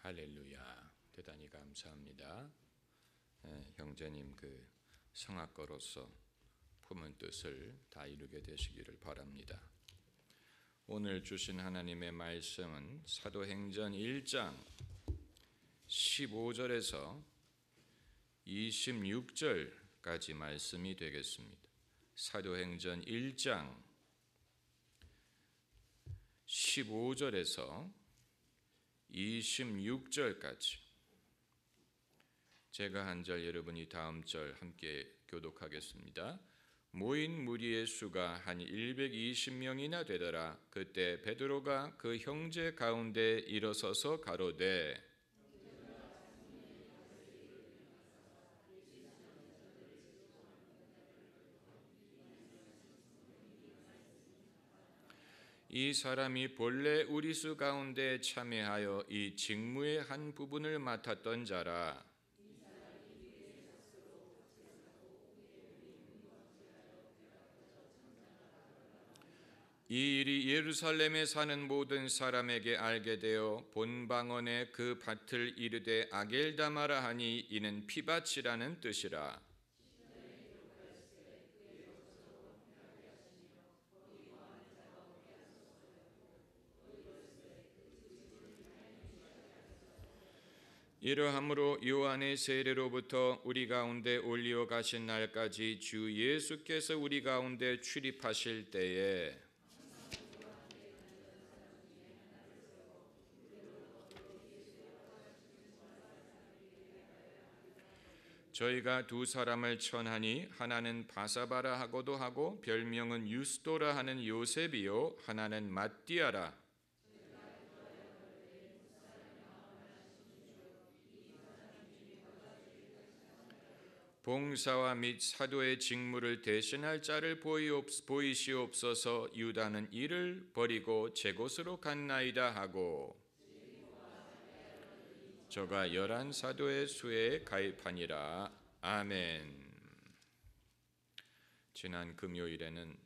할렐루야. 대단히 감사합니다. 형제님 성악가로서 품은 뜻을 다 이루게 되시기를 바랍니다. 오늘 주신 하나님의 말씀은 사도행전 1장 15절에서 26절까지 말씀이 되겠습니다. 사도행전 1장 15절에서 26절까지 제가 한 절 여러분이 다음 절 함께 교독하겠습니다. 모인 무리의 수가 한 120명이나 되더라. 그때 베드로가 그 형제 가운데 일어서서 가로되 이 사람이 본래 우리 수 가운데 참여하여 이 직무의 한 부분을 맡았던 자라. 이 일이 예루살렘에 사는 모든 사람에게 알게 되어 본방언에 그 밭을 이르되 아겔다마라 하니 이는 피밭이라는 뜻이라. 이러함으로 요한의 세례로부터 우리 가운데 올리어 가신 날까지 주 예수께서 우리 가운데 출입하실 때에 저희가 두 사람을 천하니 하나는 바사바라 하고도 하고 별명은 유스도라 하는 요셉이요 하나는 ματ디아라. 봉사와 및 사도의 직무를 대신할 자를 보이시옵소서. 유다는 이를 버리고 제 곳으로 갔나이다 하고 저가 11사도의 수에 가입하니라. 아멘. 지난 금요일에는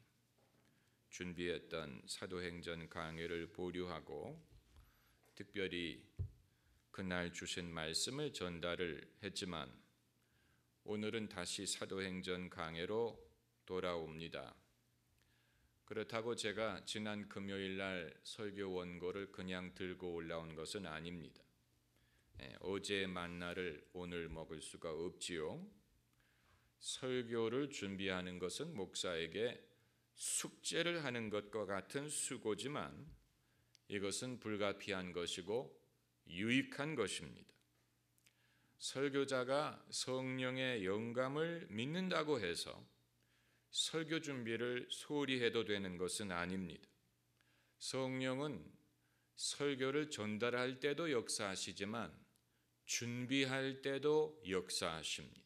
준비했던 사도행전 강해를 보류하고 특별히 그날 주신 말씀을 전달을 했지만 오늘은 다시 사도행전 강해로 돌아옵니다. 그렇다고 제가 지난 금요일 날 설교 원고를 그냥 들고 올라온 것은 아닙니다. 어제의 만나를 오늘 먹을 수가 없지요. 설교를 준비하는 것은 목사에게 숙제를 하는 것과 같은 수고지만 이것은 불가피한 것이고 유익한 것입니다. 설교자가 성령의 영감을 믿는다고 해서 설교 준비를 소홀히 해도 되는 것은 아닙니다. 성령은 설교를 전달할 때도 역사하시지만 준비할 때도 역사하십니다.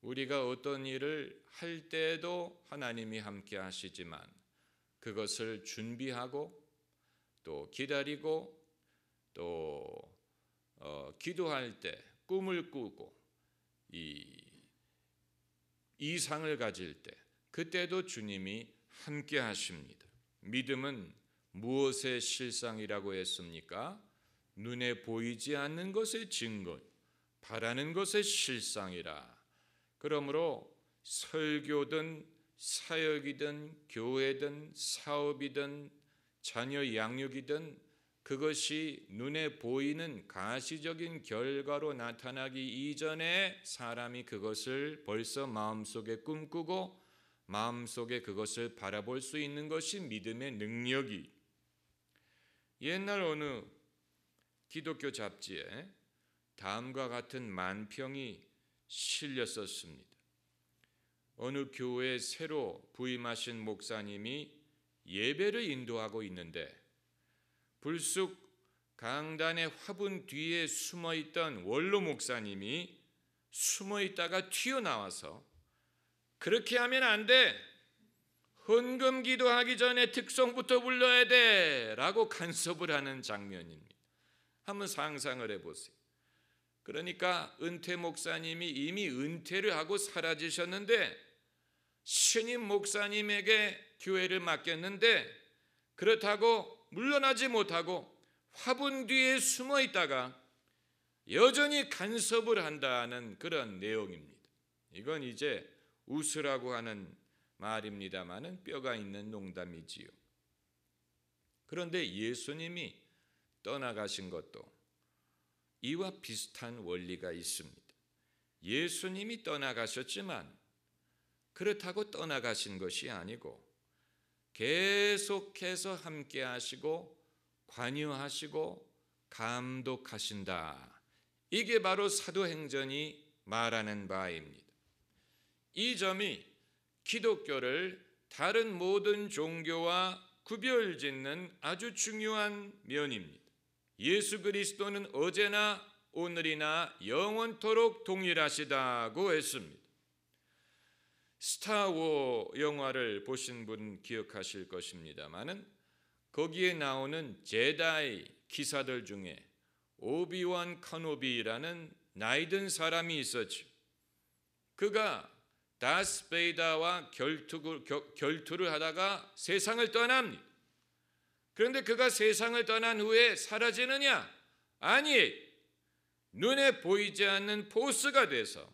우리가 어떤 일을 할 때도 하나님이 함께 하시지만 그것을 준비하고 또 기다리고 또 기도할 때 꿈을 꾸고 이상을 가질 때 그때도 주님이 함께 하십니다. 믿음은 무엇의 실상이라고 했습니까? 눈에 보이지 않는 것의 증거, 바라는 것의 실상이라. 그러므로 설교든 사역이든 교회든 사업이든 자녀 양육이든 그것이 눈에 보이는 가시적인 결과로 나타나기 이전에 사람이 그것을 벌써 마음속에 꿈꾸고 마음속에 그것을 바라볼 수 있는 것이 믿음의 능력이. 옛날 어느 기독교 잡지에 다음과 같은 만평이 실렸었습니다. 어느 교회에 새로 부임하신 목사님이 예배를 인도하고 있는데 불쑥 강단의 화분 뒤에 숨어있던 원로 목사님이 숨어있다가 튀어나와서 그렇게 하면 안 돼. 헌금 기도하기 전에 특송부터 불러야 돼 라고 간섭을 하는 장면입니다. 한번 상상을 해보세요. 그러니까 은퇴 목사님이 이미 은퇴를 하고 사라지셨는데 신임 목사님에게 교회를 맡겼는데 그렇다고 물러나지 못하고 화분 뒤에 숨어 있다가 여전히 간섭을 한다는 그런 내용입니다. 이건 이제 웃으라고 하는 말입니다마는 뼈가 있는 농담이지요. 그런데 예수님이 떠나가신 것도 이와 비슷한 원리가 있습니다. 예수님이 떠나가셨지만 그렇다고 떠나가신 것이 아니고 계속해서 함께 하시고 관여하시고 감독하신다. 이게 바로 사도행전이 말하는 바입니다. 이 점이 기독교를 다른 모든 종교와 구별짓는 아주 중요한 면입니다. 예수 그리스도는 어제나 오늘이나 영원토록 동일하시다고 했습니다. 스타워 영화를 보신 분 기억하실 것입니다마는 거기에 나오는 제다이 기사들 중에 오비완 카노비라는 나이든 사람이 있었죠. 그가 다스베이다와 결투를 하다가 세상을 떠납니다. 그런데 그가 세상을 떠난 후에 사라지느냐? 아니, 눈에 보이지 않는 보스가 돼서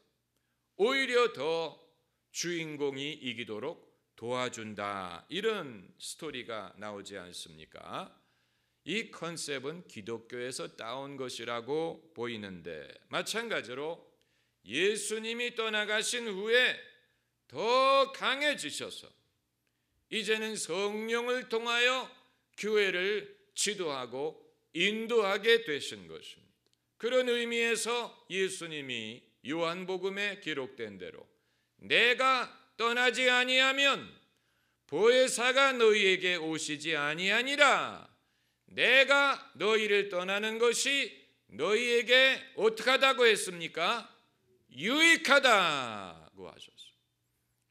오히려 더 주인공이 이기도록 도와준다. 이런 스토리가 나오지 않습니까? 이 컨셉은 기독교에서 따온 것이라고 보이는데 마찬가지로 예수님이 떠나가신 후에 더 강해지셔서 이제는 성령을 통하여 교회를 지도하고 인도하게 되신 것입니다. 그런 의미에서 예수님이 요한복음에 기록된 대로 내가 떠나지 아니하면 보혜사가 너희에게 오시지 아니하니라. 내가 너희를 떠나는 것이 너희에게 어떻게 하다고 했습니까? 유익하다고 하셨어요.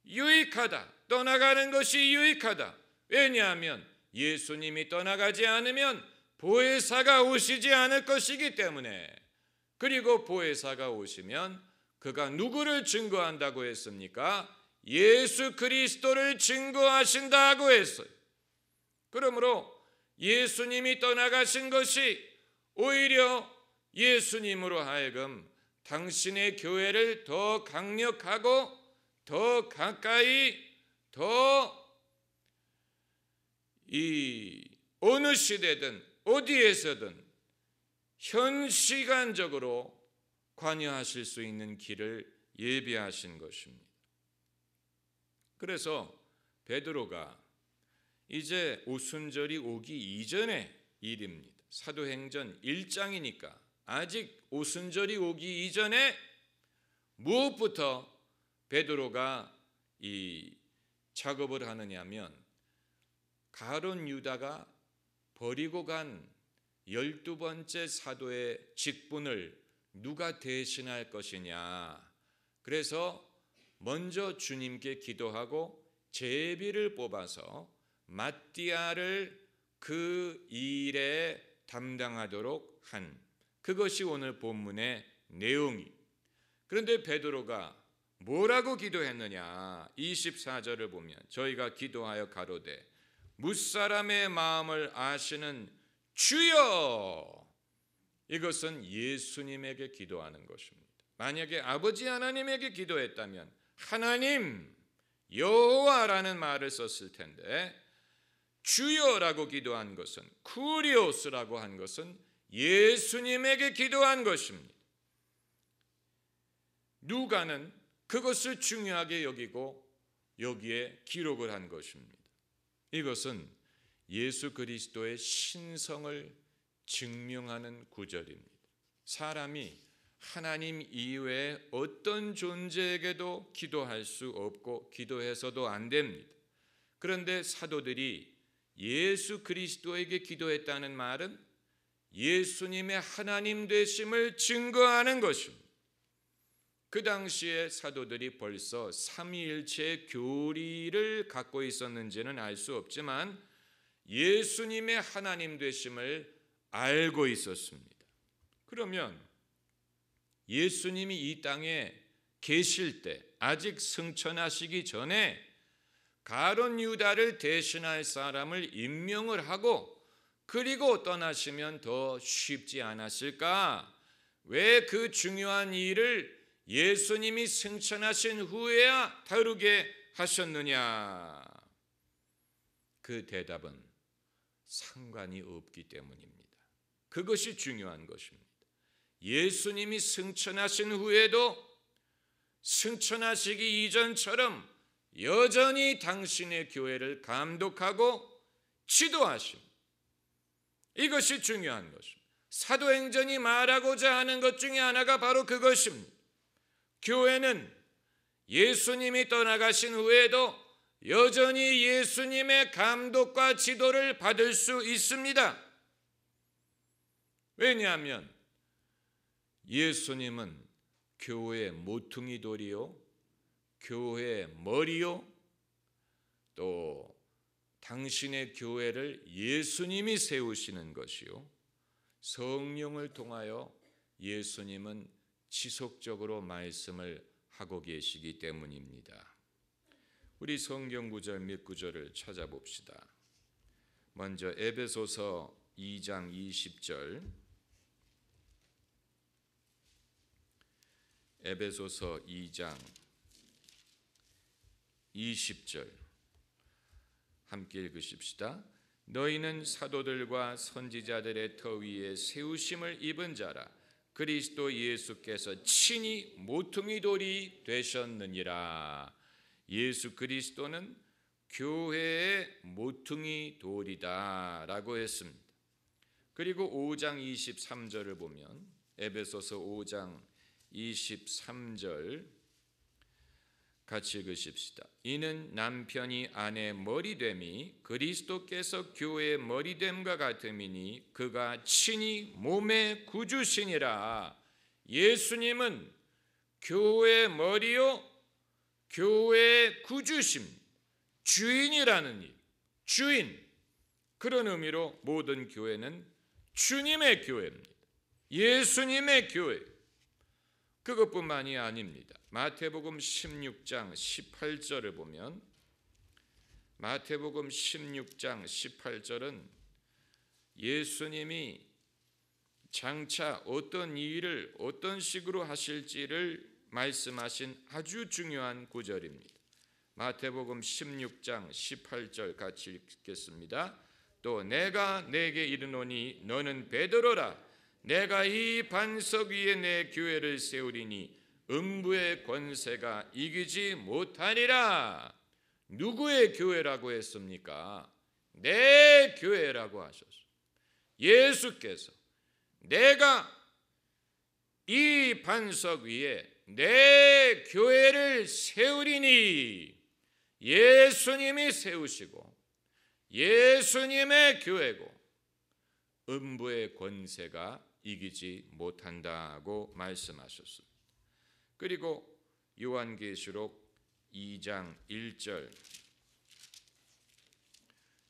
유익하다. 떠나가는 것이 유익하다. 왜냐하면 예수님이 떠나가지 않으면 보혜사가 오시지 않을 것이기 때문에. 그리고 보혜사가 오시면 그가 누구를 증거한다고 했습니까? 예수 그리스도를 증거하신다고 했어요. 그러므로 예수님이 떠나가신 것이 오히려 예수님으로 하여금 당신의 교회를 더 강력하고 더 가까이 더 어느 시대든 어디에서든 현시간적으로 관여하실 수 있는 길을 예비하신 것입니다. 그래서 베드로가 이제 오순절이 오기 이전의 일입니다. 사도행전 1장이니까 아직 오순절이 오기 이전에 무엇부터 베드로가 이 작업을 하느냐면 가룟 유다가 버리고 간 12번째 사도의 직분을 누가 대신할 것이냐. 그래서 먼저 주님께 기도하고 제비를 뽑아서 마띠아를 그 일에 담당하도록 한 그것이 오늘 본문의 내용이. 그런데 베드로가 뭐라고 기도했느냐? 24절을 보면 저희가 기도하여 가로되 무사람의 마음을 아시는 주여. 이것은 예수님에게 기도하는 것입니다. 만약에 아버지 하나님에게 기도했다면 하나님 여호와라는 말을 썼을 텐데 주여라고 기도한 것은 쿠리오스라고 한 것은 예수님에게 기도한 것입니다. 누가는 그것을 중요하게 여기고 여기에 기록을 한 것입니다. 이것은 예수 그리스도의 신성을 증명하는 구절입니다. 사람이 하나님 이외에 어떤 존재에게도 기도할 수 없고 기도해서도 안 됩니다. 그런데 사도들이 예수 그리스도에게 기도했다는 말은 예수님의 하나님 되심을 증거하는 것입니다. 그 당시에 사도들이 벌써 삼위일체의 교리를 갖고 있었는지는 알 수 없지만 예수님의 하나님 되심을 알고 있었습니다. 그러면 예수님이 이 땅에 계실 때 아직 승천하시기 전에 가룟 유다를 대신할 사람을 임명을 하고 그리고 떠나시면 더 쉽지 않았을까? 왜 그 중요한 일을 예수님이 승천하신 후에야 다루게 하셨느냐? 그 대답은 상관이 없기 때문입니다. 그것이 중요한 것입니다. 예수님이 승천하신 후에도 승천하시기 이전처럼 여전히 당신의 교회를 감독하고 지도하십니다. 이것이 중요한 것입니다. 사도행전이 말하고자 하는 것 중에 하나가 바로 그것입니다. 교회는 예수님이 떠나가신 후에도 여전히 예수님의 감독과 지도를 받을 수 있습니다. 왜냐하면 예수님은 교회의 모퉁이 돌이요, 교회의 머리요, 또 당신의 교회를 예수님이 세우시는 것이요, 성령을 통하여 예수님은 지속적으로 말씀을 하고 계시기 때문입니다. 우리 성경 구절 몇 구절을 찾아봅시다. 먼저 에베소서 2장 20절, 에베소서 2장 20절 함께 읽으십시다. 너희는 사도들과 선지자들의 터 위에 세우심을 입은 자라. 그리스도 예수께서 친히 모퉁이 돌이 되셨느니라. 예수 그리스도는 교회의 모퉁이 돌이다 라고 했습니다. 그리고 5장 23절을 보면 에베소서 5장 23절 같이 읽으십시다. 이는 남편이 아내 머리됨이 그리스도께서 교회의 머리됨과 같음이니 그가 친히 몸의 구주시니라. 예수님은 교회의 머리요 교회의 구주심, 주인이라는 일, 주인. 그런 의미로 모든 교회는 주님의 교회입니다. 예수님의 교회. 그것뿐만이 아닙니다. 마태복음 16장 18절을 보면 마태복음 16장 18절은 예수님이 장차 어떤 일을 어떤 식으로 하실지를 말씀하신 아주 중요한 구절입니다. 마태복음 16장 18절 같이 읽겠습니다. 또 내가 내게 이르노니 너는 베드로라. 내가 이 반석 위에 내 교회를 세우리니 음부의 권세가 이기지 못하리라. 누구의 교회라고 했습니까? 내 교회라고 하셨어요. 예수께서 내가 이 반석 위에 내 교회를 세우리니 예수님이 세우시고 예수님의 교회고 음부의 권세가 이기지 못한다고 말씀하셨습니다. 그리고 요한계시록 2장 1절,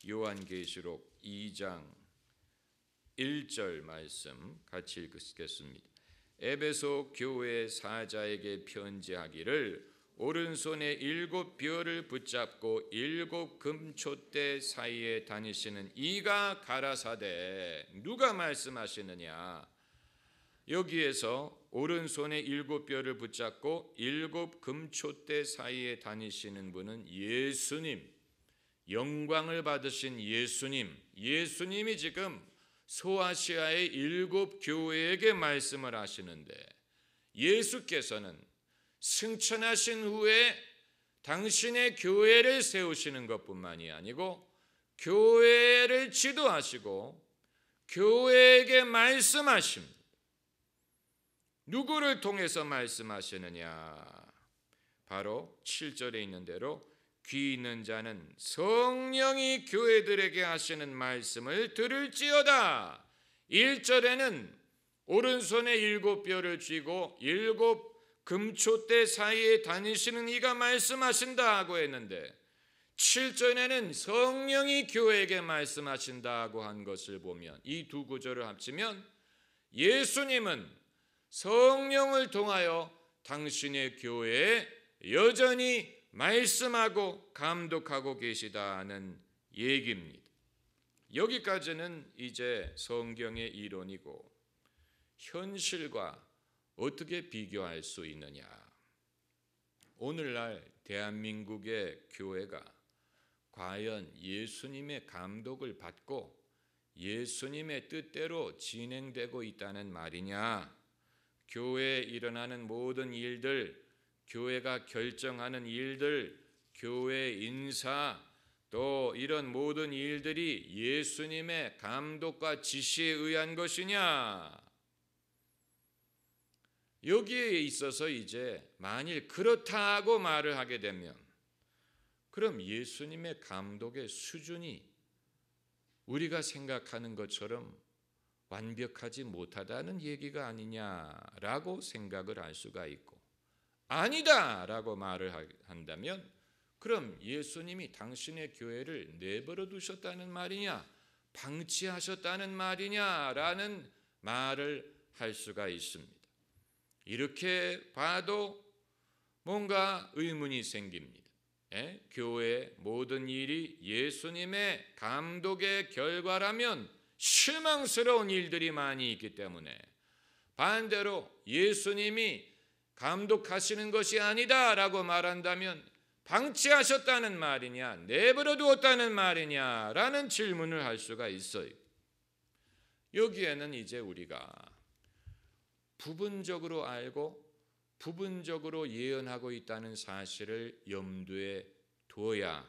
요한계시록 2장 1절 말씀 같이 읽겠습니다. 에베소 교회 사자에게 편지하기를 오른손에 7 별을 붙잡고 7 금촛대 사이에 다니시는 이가 가라사대. 누가 말씀하시느냐? 여기에서 오른손에 7 별을 붙잡고 7 금촛대 사이에 다니시는 분은 예수님, 영광을 받으신 예수님, 예수님이 지금 소아시아의 7 교회에게 말씀을 하시는데 예수께서는 승천하신 후에 당신의 교회를 세우시는 것뿐만이 아니고 교회를 지도하시고 교회에게 말씀하십니다. 누구를 통해서 말씀하시느냐? 바로 7절에 있는 대로 귀 있는 자는 성령이 교회들에게 하시는 말씀을 들을지어다. 1절에는 오른손에 7 별을 쥐고 7 금촛대 사이에 다니시는 이가 말씀하신다고 했는데 7절에는 성령이 교회에게 말씀하신다고 한 것을 보면 이 두 구절을 합치면 예수님은 성령을 통하여 당신의 교회에 여전히 말씀하고 감독하고 계시다는 얘기입니다. 여기까지는 이제 성경의 이론이고 현실과 어떻게 비교할 수 있느냐? 오늘날 대한민국의 교회가 과연 예수님의 감독을 받고 예수님의 뜻대로 진행되고 있다는 말이냐? 교회에 일어나는 모든 일들, 교회가 결정하는 일들, 교회 인사, 또 이런 모든 일들이 예수님의 감독과 지시에 의한 것이냐? 여기에 있어서 이제 만일 그렇다고 말을 하게 되면 그럼 예수님의 감독의 수준이 우리가 생각하는 것처럼 완벽하지 못하다는 얘기가 아니냐라고 생각을 할 수가 있고, 아니다라고 말을 한다면 그럼 예수님이 당신의 교회를 내버려 두셨다는 말이냐, 방치하셨다는 말이냐라는 말을 할 수가 있습니다. 이렇게 봐도 뭔가 의문이 생깁니다. 교회의 모든 일이 예수님의 감독의 결과라면 실망스러운 일들이 많이 있기 때문에, 반대로 예수님이 감독하시는 것이 아니다라고 말한다면 방치하셨다는 말이냐, 내버려 두었다는 말이냐라는 질문을 할 수가 있어요. 여기에는 이제 우리가 부분적으로 알고 부분적으로 예언하고 있다는 사실을 염두에 두어야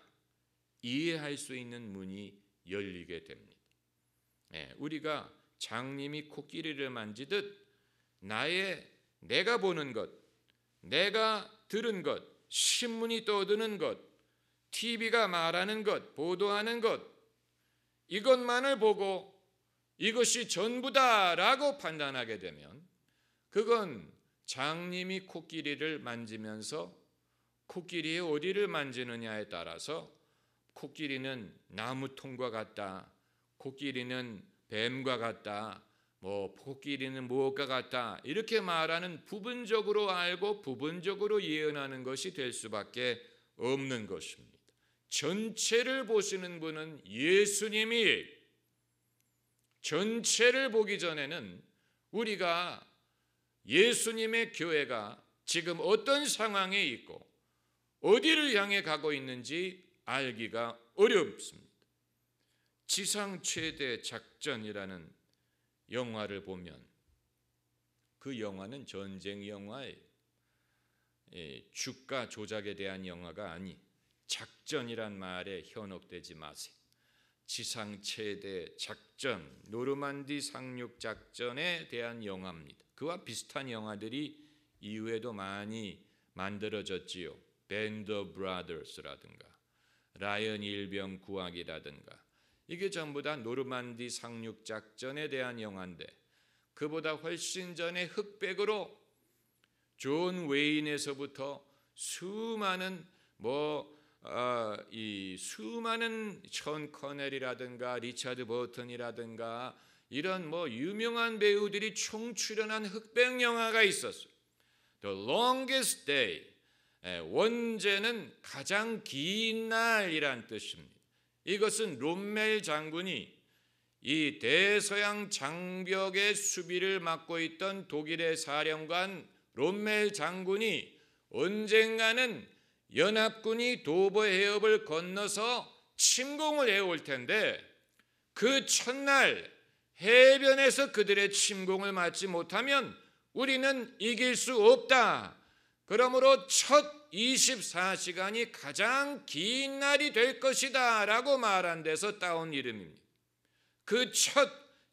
이해할 수 있는 문이 열리게 됩니다. 우리가 장님이 코끼리를 만지듯 내가 보는 것, 내가 들은 것, 신문이 떠드는 것, TV가 말하는 것, 보도하는 것, 이것만을 보고 이것이 전부다라고 판단하게 되면 그건 장님이 코끼리를 만지면서 코끼리의 어디를 만지느냐에 따라서 코끼리는 나무통과 같다, 코끼리는 뱀과 같다, 코끼리는 무엇과 같다, 이렇게 말하는 부분적으로 알고 부분적으로 예언하는 것이 될 수밖에 없는 것입니다. 전체를 보시는 분은 예수님이, 전체를 보기 전에는 우리가 예수님의 교회가 지금 어떤 상황에 있고 어디를 향해 가고 있는지 알기가 어렵습니다. 지상 최대 작전이라는 영화를 보면 그 영화는 전쟁 영화예요. 주가 조작에 대한 영화가 아니, 작전이란 말에 현혹되지 마세요. 지상 최대 작전, 노르만디 상륙 작전에 대한 영화입니다. 그와 비슷한 영화들이 이후에도 많이 만들어졌지요. 밴드 오브 브라더스라든가 라이언 일병 구하기라든가, 이게 전부 다 노르만디 상륙 작전에 대한 영화인데, 그보다 훨씬 전에 흑백으로 존 웨인에서부터 수많은 수많은 션 커넬이라든가 리차드 버튼이라든가 이런 유명한 배우들이 총출연한 흑백 영화가 있었어요. The Longest Day, 원제는 가장 긴 날이란 뜻입니다. 이것은 롬멜 장군이 이 대서양 장벽의 수비를 맡고 있던 독일의 사령관 롬멜 장군이 언젠가는 연합군이 도보 해협을 건너서 침공을 해올 텐데, 그 첫날 해변에서 그들의 침공을 막지 못하면 우리는 이길 수 없다. 그러므로 첫 24시간이 가장 긴 날이 될 것이다 라고 말한 데서 따온 이름입니다. 그 첫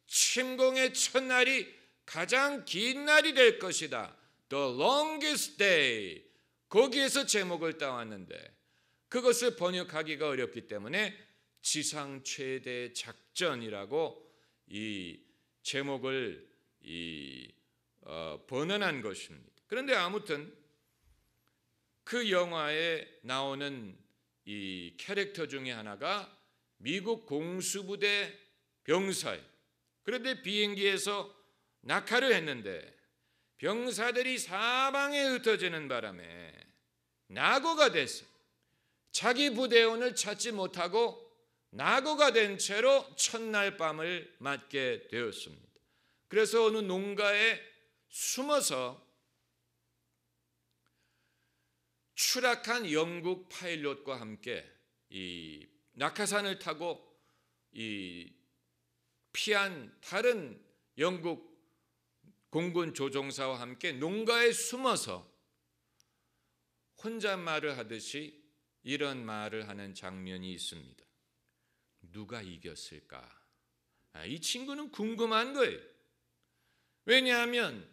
침공의 첫날이 가장 긴 날이 될 것이다. The longest day. 거기에서 제목을 따왔는데 그것을 번역하기가 어렵기 때문에 지상 최대 작전이라고 이 제목을 번안한 것입니다. 그런데 아무튼 그 영화에 나오는 이 캐릭터 중에 하나가 미국 공수부대 병사예요. 그런데 비행기에서 낙하를 했는데 병사들이 사방에 흩어지는 바람에 낙오가 됐어요. 자기 부대원을 찾지 못하고 낙오가 된 채로 첫날 밤을 맞게 되었습니다. 그래서 어느 농가에 숨어서 추락한 영국 파일럿과 함께 이 낙하산을 타고 이 피한 다른 영국 공군 조종사와 함께 농가에 숨어서 혼잣말을 하듯이 이런 말을 하는 장면이 있습니다. 누가 이겼을까? 이 친구는 궁금한 거예요. 왜냐하면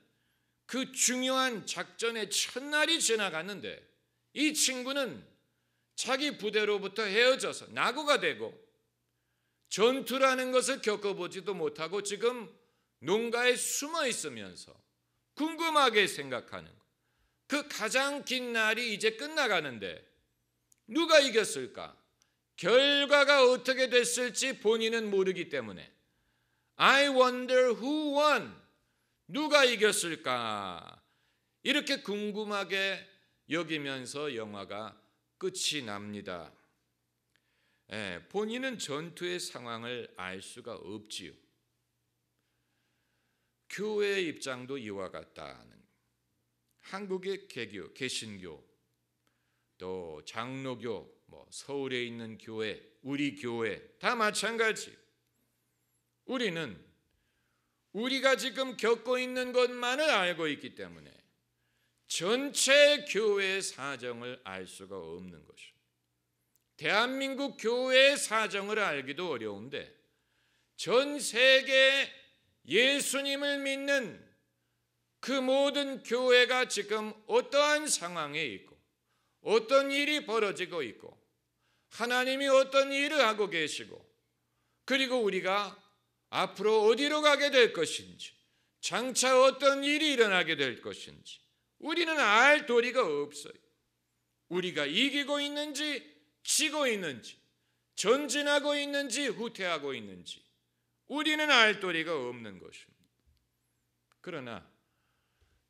그 중요한 작전의 첫날이 지나갔는데 이 친구는 자기 부대로부터 헤어져서 낙오가 되고 전투라는 것을 겪어보지도 못하고 지금 농가에 숨어 있으면서 궁금하게 생각하는 것. 그 가장 긴 날이 이제 끝나가는데 누가 이겼을까? 결과가 어떻게 됐을지 본인은 모르기 때문에 I wonder who won? 누가 이겼을까? 이렇게 궁금하게 여기면서 영화가 끝이 납니다. 본인은 전투의 상황을 알 수가 없지요. 교회의 입장도 이와 같다는 한국의 개교, 개신교, 또 장로교, 서울에 있는 교회, 우리 교회 다 마찬가지. 우리는 우리가 지금 겪고 있는 것만을 알고 있기 때문에 전체 교회의 사정을 알 수가 없는 것입니다. 대한민국 교회의 사정을 알기도 어려운데 전 세계 예수님을 믿는 그 모든 교회가 지금 어떠한 상황에 있고 어떤 일이 벌어지고 있고 하나님이 어떤 일을 하고 계시고 그리고 우리가 앞으로 어디로 가게 될 것인지 장차 어떤 일이 일어나게 될 것인지 우리는 알 도리가 없어요. 우리가 이기고 있는지 지고 있는지 전진하고 있는지 후퇴하고 있는지 우리는 알 도리가 없는 것입니다. 그러나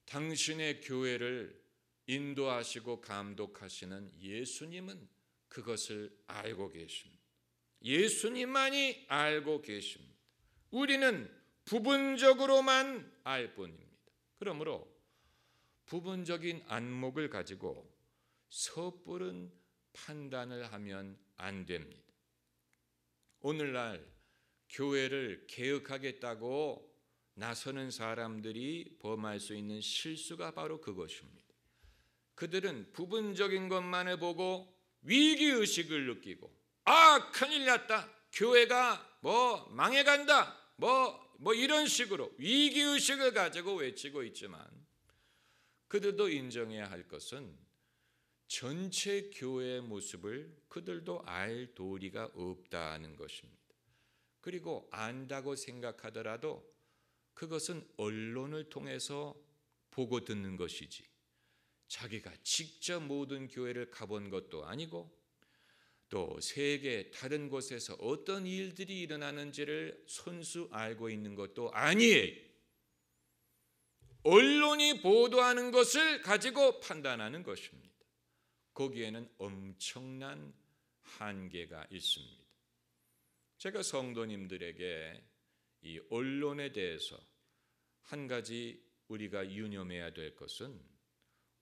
당신의 교회를 인도하시고 감독하시는 예수님은 그것을 알고 계십니다. 예수님만이 알고 계십니다. 우리는 부분적으로만 알 뿐입니다. 그러므로 부분적인 안목을 가지고 섣부른 판단을 하면 안 됩니다. 오늘날 교회를 개혁하겠다고 나서는 사람들이 범할 수 있는 실수가 바로 그것입니다. 그들은 부분적인 것만을 보고 위기의식을 느끼고 큰일 났다. 교회가 망해간다. 이런 식으로 위기의식을 가지고 외치고 있지만 그들도 인정해야 할 것은 전체 교회의 모습을 그들도 알 도리가 없다는 것입니다. 그리고 안다고 생각하더라도 그것은 언론을 통해서 보고 듣는 것이지 자기가 직접 모든 교회를 가본 것도 아니고 또 세계 다른 곳에서 어떤 일들이 일어나는지를 손수 알고 있는 것도 아니에요. 언론이 보도하는 것을 가지고 판단하는 것입니다. 거기에는 엄청난 한계가 있습니다. 제가 성도님들에게 이 언론에 대해서 한 가지 우리가 유념해야 될 것은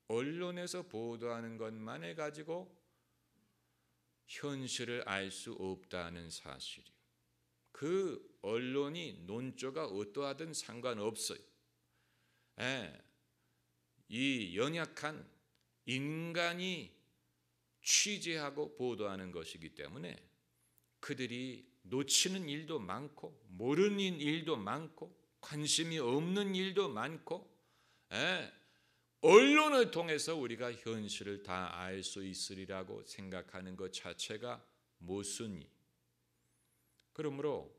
언론에서 보도하는 것만을 가지고 현실을 알 수 없다는 사실이에요. 그 언론이 논조가 어떠하든 상관없어요. 이 연약한 인간이 취재하고 보도하는 것이기 때문에 그들이 놓치는 일도 많고 모르는 일도 많고 관심이 없는 일도 많고 언론을 통해서 우리가 현실을 다 알 수 있으리라고 생각하는 것 자체가 모순이. 그러므로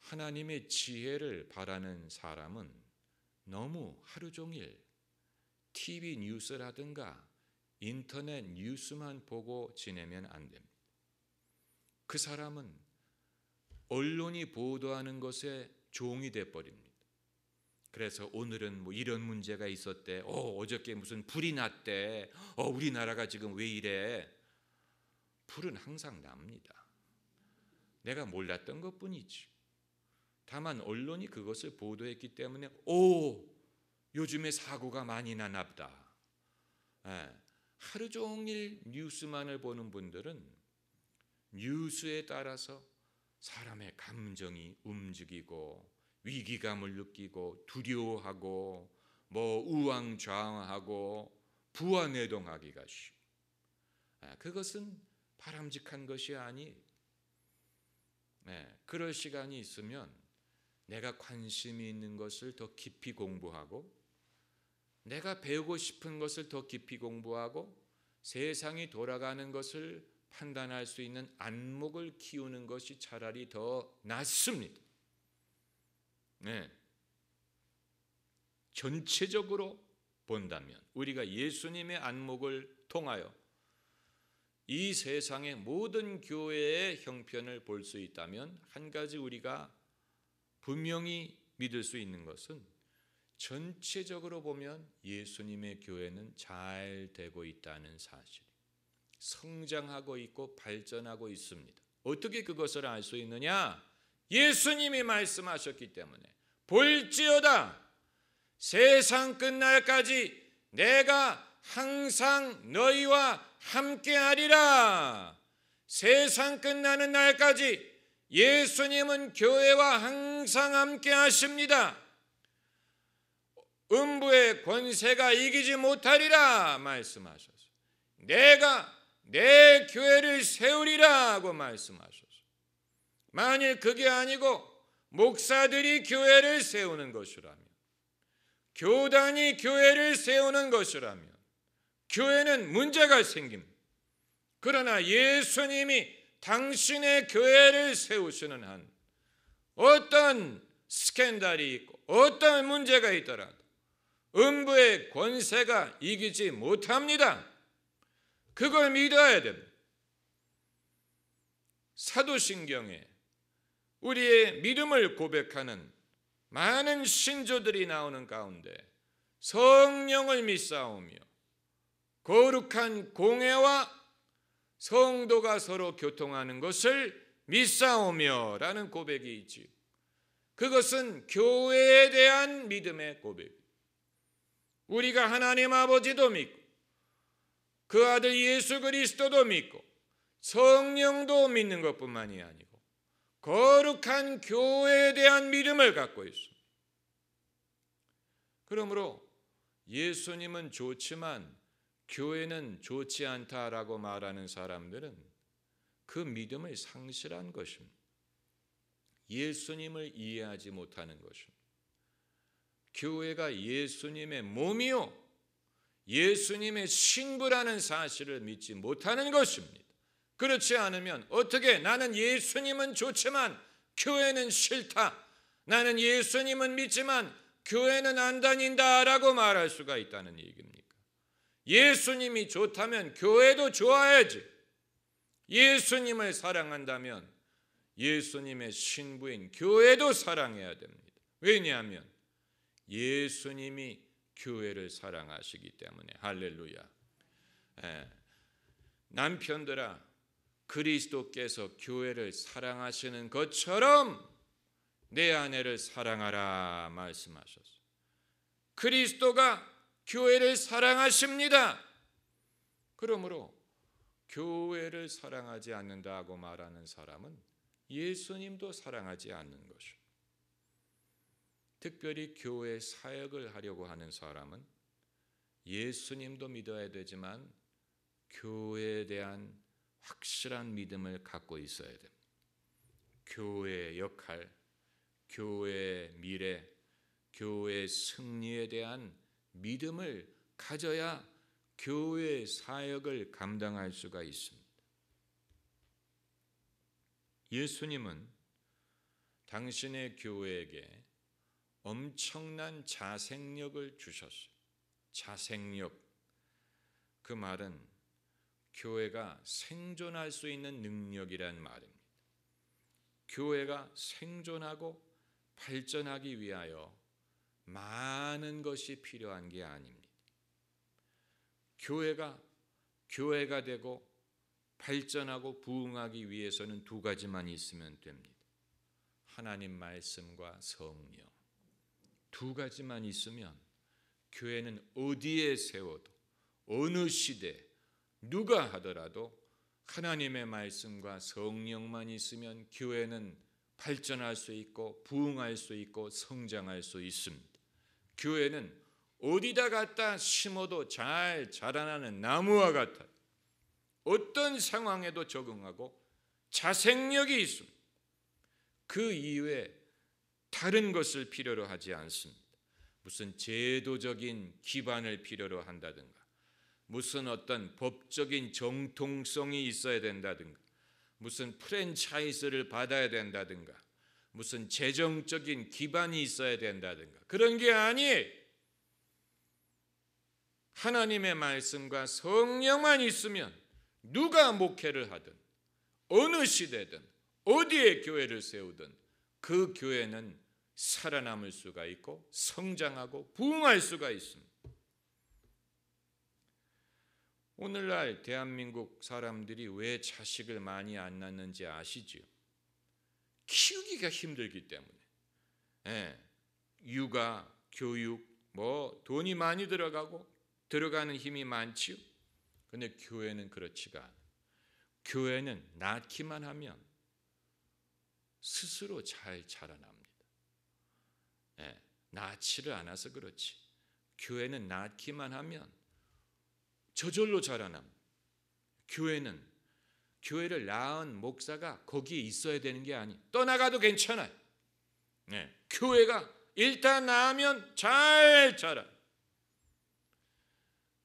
하나님의 지혜를 바라는 사람은 너무 하루 종일 TV 뉴스라든가 인터넷 뉴스만 보고 지내면 안 됩니다. 그 사람은 언론이 보도하는 것에 종이 돼버립니다. 그래서 오늘은 이런 문제가 있었대. 어저께 무슨 불이 났대. 우리나라가 지금 왜 이래. 불은 항상 납니다. 내가 몰랐던 것뿐이지. 다만 언론이 그것을 보도했기 때문에 요즘에 사고가 많이 나나 보다. 하루 종일 뉴스만을 보는 분들은 뉴스에 따라서 사람의 감정이 움직이고 위기감을 느끼고 두려워하고 우왕좌왕하고 부안해동하기가 쉬워. 그것은 바람직한 것이 아니에요. 그럴 시간이 있으면 내가 관심이 있는 것을 더 깊이 공부하고 내가 배우고 싶은 것을 더 깊이 공부하고 세상이 돌아가는 것을 판단할 수 있는 안목을 키우는 것이 차라리 더 낫습니다. 전체적으로 본다면 우리가 예수님의 안목을 통하여 이 세상의 모든 교회의 형편을 볼 수 있다면 한 가지 우리가 분명히 믿을 수 있는 것은 전체적으로 보면 예수님의 교회는 잘 되고 있다는 사실, 성장하고 있고 발전하고 있습니다. 어떻게 그것을 알 수 있느냐? 예수님이 말씀하셨기 때문에 볼지어다 세상 끝날까지 내가 항상 너희와 함께하리라. 세상 끝나는 날까지 예수님은 교회와 항상 함께하십니다. 음부의 권세가 이기지 못하리라 말씀하셨어요. 내가 내 교회를 세우리라고 말씀하셨어요. 만일 그게 아니고 목사들이 교회를 세우는 것이라면, 교단이 교회를 세우는 것이라면 교회는 문제가 생깁니다. 그러나 예수님이 당신의 교회를 세우시는 한 어떤 스캔들이 있고 어떤 문제가 있더라도 음부의 권세가 이기지 못합니다. 그걸 믿어야 됩니다. 사도신경에 우리의 믿음을 고백하는 많은 신조들이 나오는 가운데 성령을 믿사오며 거룩한 공회와 성도가 서로 교통하는 것을 믿사오며 라는 고백이 있지요. 그것은 교회에 대한 믿음의 고백. 우리가 하나님 아버지도 믿고 그 아들 예수 그리스도도 믿고 성령도 믿는 것뿐만이 아니고 거룩한 교회에 대한 믿음을 갖고 있습니다. 그러므로 예수님은 좋지만 교회는 좋지 않다라고 말하는 사람들은 그 믿음을 상실한 것입니다. 예수님을 이해하지 못하는 것입니다. 교회가 예수님의 몸이요 예수님의 신부라는 사실을 믿지 못하는 것입니다. 그렇지 않으면 어떻게 나는 예수님은 좋지만 교회는 싫다, 나는 예수님은 믿지만 교회는 안 다닌다라고 말할 수가 있다는 얘기입니까? 예수님이 좋다면 교회도 좋아야지. 예수님을 사랑한다면 예수님의 신부인 교회도 사랑해야 됩니다. 왜냐하면 예수님이 교회를 사랑하시기 때문에. 할렐루야. 남편들아, 그리스도께서 교회를 사랑하시는 것처럼 내 아내를 사랑하라 말씀하셨어요. 그리스도가 교회를 사랑하십니다. 그러므로 교회를 사랑하지 않는다고 말하는 사람은 예수님도 사랑하지 않는 것이죠. 특별히 교회 사역을 하려고 하는 사람은 예수님도 믿어야 되지만 교회에 대한 확실한 믿음을 갖고 있어야 됩니다. 교회의 역할, 교회의 미래, 교회의 승리에 대한 믿음을 가져야 교회의 사역을 감당할 수가 있습니다. 예수님은 당신의 교회에게 엄청난 자생력을 주셨어요. 자생력, 그 말은 교회가 생존할 수 있는 능력이란 말입니다. 교회가 생존하고 발전하기 위하여 많은 것이 필요한 게 아닙니다. 교회가 되고 발전하고 부흥하기 위해서는 두 가지만 있으면 됩니다. 하나님 말씀과 성령. 두 가지만 있으면 교회는 어디에 세워도 어느 시대 누가 하더라도 하나님의 말씀과 성령만 있으면 교회는 발전할 수 있고 부흥할 수 있고 성장할 수 있습니다. 교회는 어디다 갖다 심어도 잘 자라나는 나무와 같아요. 어떤 상황에도 적응하고 자생력이 있습니다. 그 이외에 다른 것을 필요로 하지 않습니다. 무슨 제도적인 기반을 필요로 한다든가, 무슨 어떤 법적인 정통성이 있어야 된다든가, 무슨 프랜차이즈를 받아야 된다든가, 무슨 재정적인 기반이 있어야 된다든가, 그런 게 아니에요. 하나님의 말씀과 성령만 있으면 누가 목회를 하든 어느 시대든 어디에 교회를 세우든 그 교회는 살아남을 수가 있고 성장하고 부흥할 수가 있습니다. 오늘날 대한민국 사람들이 왜 자식을 많이 안 낳는지 아시죠? 키우기가 힘들기 때문에. 육아, 교육, 돈이 많이 들어가는 힘이 많지요. 그런데 교회는 그렇지가 않아요. 교회는 낳기만 하면 스스로 잘 자라납니다. 낳지를 않아서 그렇지. 교회는 낳기만 하면 저절로 자라납니다. 교회를 낳은 목사가 거기에 있어야 되는 게 아니에요. 떠나가도 괜찮아요. 교회가 일단 낳으면 잘 자라요.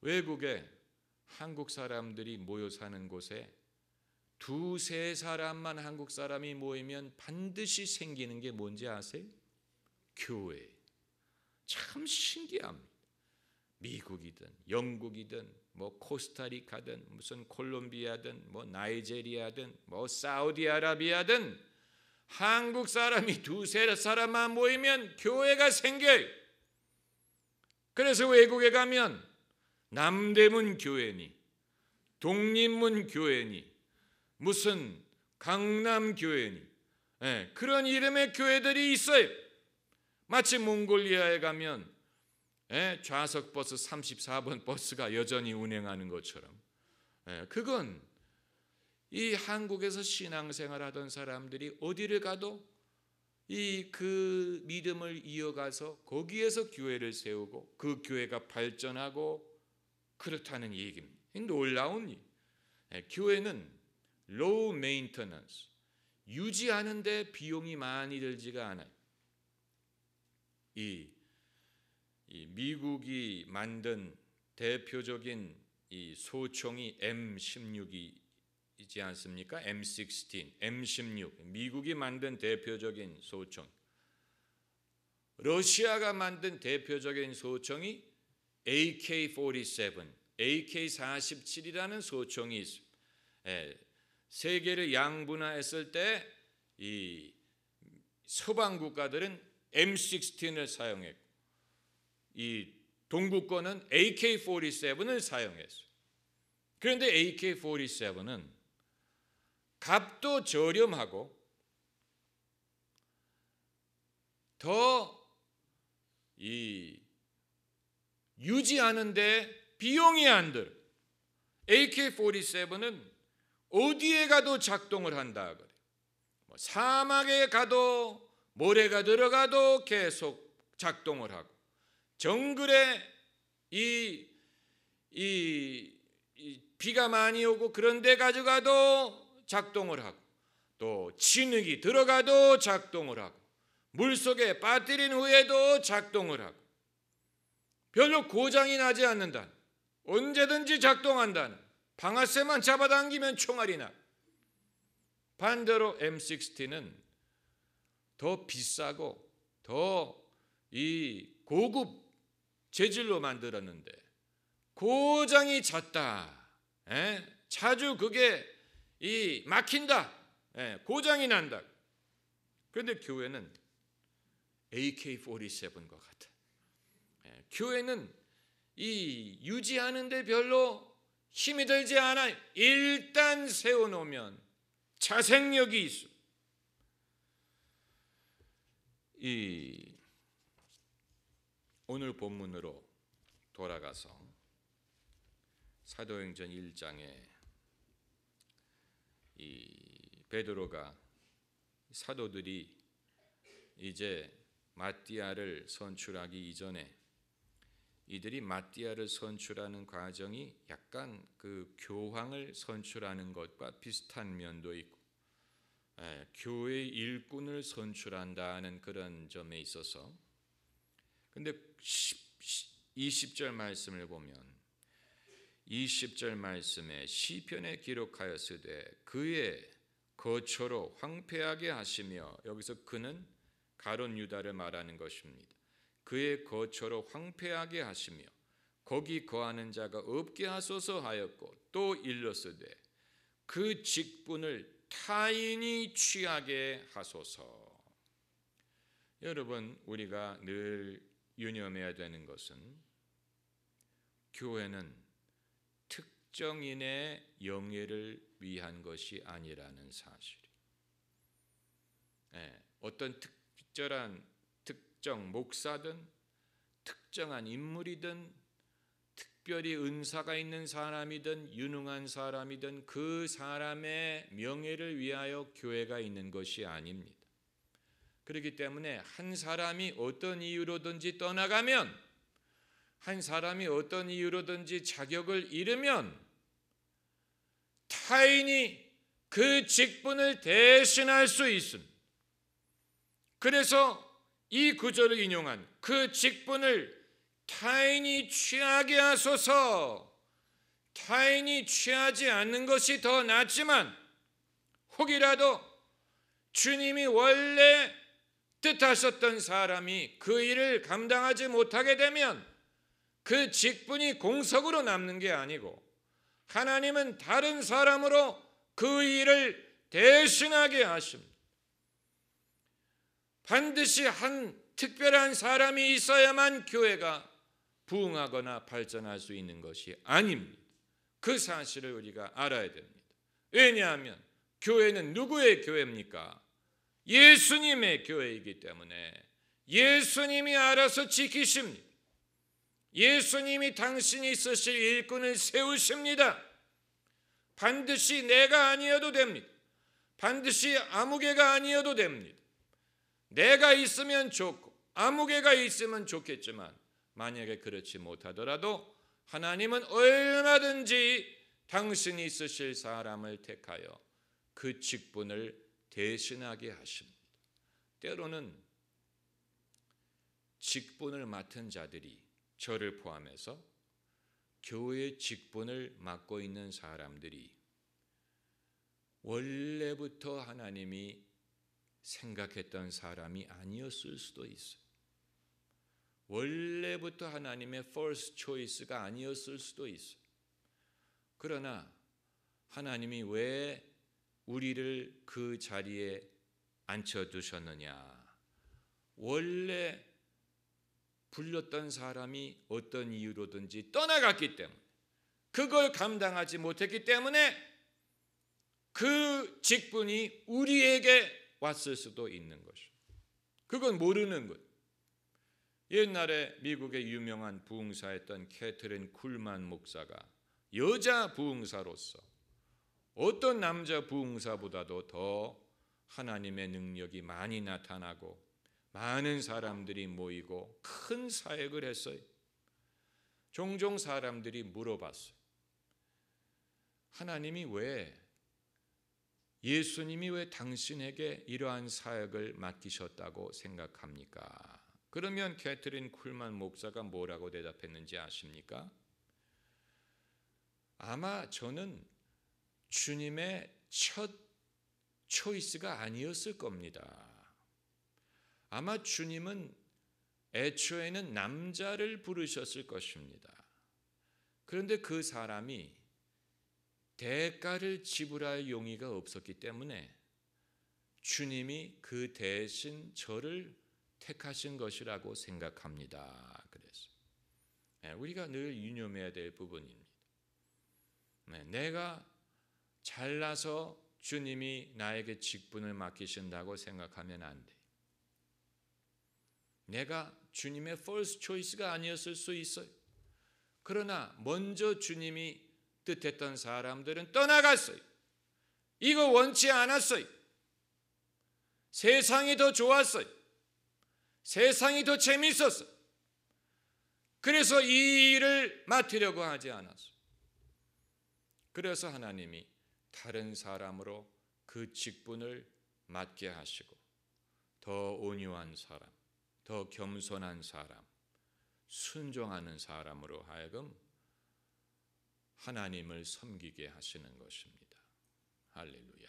외국에 한국 사람들이 모여 사는 곳에 두세 사람만 한국 사람이 모이면 반드시 생기는 게 뭔지 아세요? 교회. 참 신기합니다. 미국이든 영국이든 코스타리카든 무슨 콜롬비아든 나이제리아든 사우디아라비아든 한국 사람이 두세 사람만 모이면 교회가 생겨요. 그래서 외국에 가면 남대문 교회니 독립문 교회니 무슨 강남 교회니 그런 이름의 교회들이 있어요. 마치 몽골리아에 가면 좌석 버스 34번 버스가 여전히 운행하는 것처럼 그건 이 한국에서 신앙생활하던 사람들이 어디를 가도 그 믿음을 이어가서 거기에서 교회를 세우고 그 교회가 발전하고 그렇다는 얘기입니다. 놀라운 일. 교회는 low maintenance, 유지하는데 비용이 많이 들지가 않아요. 이 미국이 만든 대표적인 이 소총이 M16이지 않습니까? M16, M16. 미국이 만든 대표적인 소총. 러시아가 만든 대표적인 소총이 AK-47, AK-47이라는 소총이 있습니다. 세계를 양분화했을 때 이 서방 국가들은 M16을 사용했고 이 동구권은 AK-47을 사용했어요. 그런데 AK-47은 값도 저렴하고 더 유지하는데 비용이 안 들어. AK-47은 어디에 가도 작동을 한다 그래. 사막에 가도 모래가 들어가도 계속 작동을 하고, 정글에 비가 많이 오고 그런 데 가져가도 작동을 하고, 또 진흙이 들어가도 작동을 하고, 물속에 빠뜨린 후에도 작동을 하고, 별로 고장이 나지 않는다. 언제든지 작동한다는. 방아쇠만 잡아당기면 총알이 나. 반대로 M16는 더 비싸고 더 고급 재질로 만들었는데 고장이 잦다. 자주 그게 막힌다. 고장이 난다. 그런데 교회는 AK-47과 같아. 교회는 유지하는데 별로 힘이 들지 않아요. 일단 세워놓으면 자생력이 있어. 이 오늘 본문으로 돌아가서 사도행전 1장에 이 베드로가 사도들이 이제 마띠아를 선출하기 이전에 이들이 마띠아를 선출하는 과정이 약간 그 교황을 선출하는 것과 비슷한 면도 있고, 교회 일꾼을 선출한다는 그런 점에 있어서, 근데 20절 말씀을 보면 20절 말씀에 시편에 기록하였으되 그의 거처로 황폐하게 하시며, 여기서 그는 가룟 유다를 말하는 것입니다. 그의 거처로 황폐하게 하시며 거기 거하는 자가 없게 하소서 하였고, 또 일렀으되 그 직분을 타인이 취하게 하소서. 여러분, 우리가 늘 유념해야 되는 것은 교회는 특정인의 영예를 위한 것이 아니라는 사실이에요. 어떤 특정 목사든 특정한 인물이든 특별히 은사가 있는 사람이든 유능한 사람이든 그 사람의 명예를 위하여 교회가 있는 것이 아닙니다. 그렇기 때문에 한 사람이 어떤 이유로든지 떠나가면, 한 사람이 어떤 이유로든지 자격을 잃으면 타인이 그 직분을 대신할 수 있습니다. 그래서 이 구절을 인용한 그 직분을 타인이 취하게 하소서, 타인이 취하지 않는 것이 더 낫지만 혹이라도 주님이 원래 뜻하셨던 사람이 그 일을 감당하지 못하게 되면 그 직분이 공석으로 남는 게 아니고 하나님은 다른 사람으로 그 일을 대신하게 하십니다. 반드시 한 특별한 사람이 있어야만 교회가 부흥하거나 발전할 수 있는 것이 아닙니다. 그 사실을 우리가 알아야 됩니다. 왜냐하면 교회는 누구의 교회입니까? 예수님의 교회이기 때문에 예수님이 알아서 지키십니다. 예수님이 당신이 쓰실 일꾼을 세우십니다. 반드시 내가 아니어도 됩니다. 반드시 아무개가 아니어도 됩니다. 내가 있으면 좋고 아무개가 있으면 좋겠지만 만약에 그렇지 못하더라도 하나님은 얼마든지 당신이 쓰실 사람을 택하여 그 직분을 대신하게 하십니다. 때로는 직분을 맡은 자들이, 저를 포함해서 교회의 직분을 맡고 있는 사람들이 원래부터 하나님이 생각했던 사람이 아니었을 수도 있어요. 원래부터 하나님의 first choice가 아니었을 수도 있어요. 그러나 하나님이 왜 우리를 그 자리에 앉혀두셨느냐? 원래 불렸던 사람이 어떤 이유로든지 떠나갔기 때문에, 그걸 감당하지 못했기 때문에 그 직분이 우리에게 왔을 수도 있는 것이죠. 그건 모르는 것. 옛날에 미국의 유명한 부흥사였던 캐트린 쿨만 목사가 여자 부흥사로서 어떤 남자 부흥사보다도 더 하나님의 능력이 많이 나타나고 많은 사람들이 모이고 큰 사역을 했어요. 종종 사람들이 물어봤어요. 하나님이 왜, 예수님이 왜 당신에게 이러한 사역을 맡기셨다고 생각합니까? 그러면 캐트린 쿨만 목사가 뭐라고 대답했는지 아십니까? 아마 저는 주님의 첫 초이스가 아니었을 겁니다. 아마 주님은 애초에는 남자를 부르셨을 것입니다. 그런데 그 사람이 대가를 지불할 용의가 없었기 때문에 주님이 그 대신 저를 택하신 것이라고 생각합니다. 그래서 우리가 늘 유념해야 될 부분입니다. 내가 잘나서 주님이 나에게 직분을 맡기신다고 생각하면 안 돼. 내가 주님의 first choice가 아니었을 수 있어요. 그러나 먼저 주님이 뜻했던 사람들은 떠나갔어요. 이거 원치 않았어요. 세상이 더 좋았어요. 세상이 더 재밌었어요. 그래서 이 일을 맡으려고 하지 않았어요. 그래서 하나님이 다른 사람으로 그 직분을 맡게 하시고 더 온유한 사람, 더 겸손한 사람, 순종하는 사람으로 하여금 하나님을 섬기게 하시는 것입니다. 할렐루야.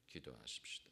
기도하십시다.